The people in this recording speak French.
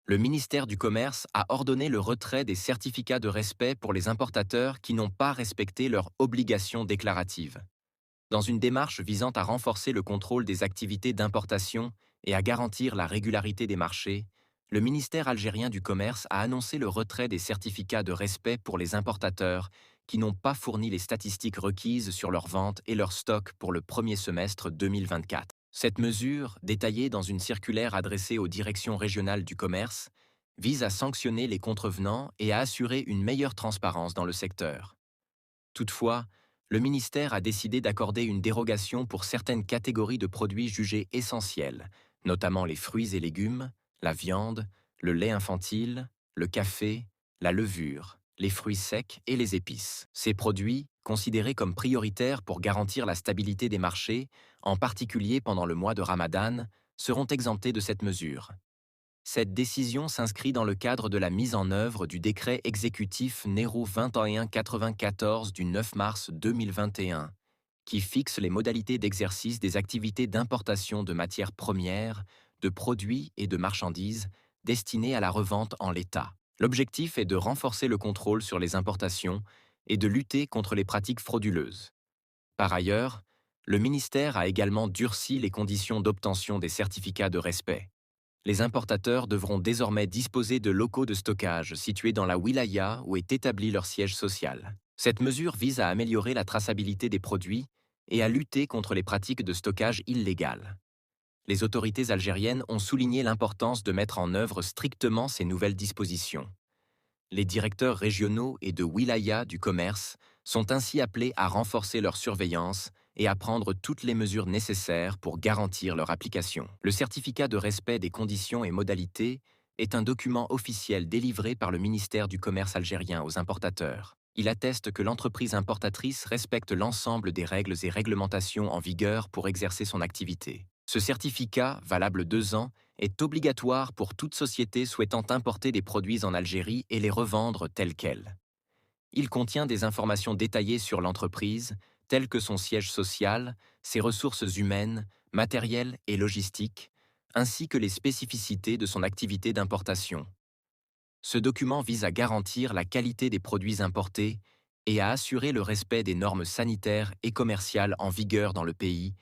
Le ministère du Commerce a ordonné le retrait des certificats de respect pour les importateurs qui n'ont pas respecté leurs obligations déclaratives. Dans une démarche visant à renforcer le contrôle des activités d'importation et à garantir la régularité des marchés, le ministère algérien du Commerce a annoncé le retrait des certificats de respect pour les importateurs qui n'ont pas fourni les statistiques requises sur leurs ventes et leurs stocks pour le premier semestre 2024. Cette mesure, détaillée dans une circulaire adressée aux directions régionales du commerce, vise à sanctionner les contrevenants et à assurer une meilleure transparence dans le secteur. Toutefois, le ministère a décidé d'accorder une dérogation pour certaines catégories de produits jugés essentiels, notamment les fruits et légumes, la viande, le lait infantile, le café, la levure, les fruits secs et les épices. Ces produits, considérés comme prioritaires pour garantir la stabilité des marchés, en particulier pendant le mois de Ramadan, seront exemptés de cette mesure. Cette décision s'inscrit dans le cadre de la mise en œuvre du décret exécutif Nero 2194 du 9 mars 2021, qui fixe les modalités d'exercice des activités d'importation de matières premières, de produits et de marchandises destinées à la revente en l'état. L'objectif est de renforcer le contrôle sur les importations et de lutter contre les pratiques frauduleuses. Par ailleurs, le ministère a également durci les conditions d'obtention des certificats de respect. Les importateurs devront désormais disposer de locaux de stockage situés dans la wilaya où est établi leur siège social. Cette mesure vise à améliorer la traçabilité des produits et à lutter contre les pratiques de stockage illégales. Les autorités algériennes ont souligné l'importance de mettre en œuvre strictement ces nouvelles dispositions. Les directeurs régionaux et de wilaya du commerce sont ainsi appelés à renforcer leur surveillance et à prendre toutes les mesures nécessaires pour garantir leur application. Le certificat de respect des conditions et modalités est un document officiel délivré par le ministère du Commerce algérien aux importateurs. Il atteste que l'entreprise importatrice respecte l'ensemble des règles et réglementations en vigueur pour exercer son activité. Ce certificat, valable 2 ans, est obligatoire pour toute société souhaitant importer des produits en Algérie et les revendre tels quels. Il contient des informations détaillées sur l'entreprise, telles que son siège social, ses ressources humaines, matérielles et logistiques, ainsi que les spécificités de son activité d'importation. Ce document vise à garantir la qualité des produits importés et à assurer le respect des normes sanitaires et commerciales en vigueur dans le pays,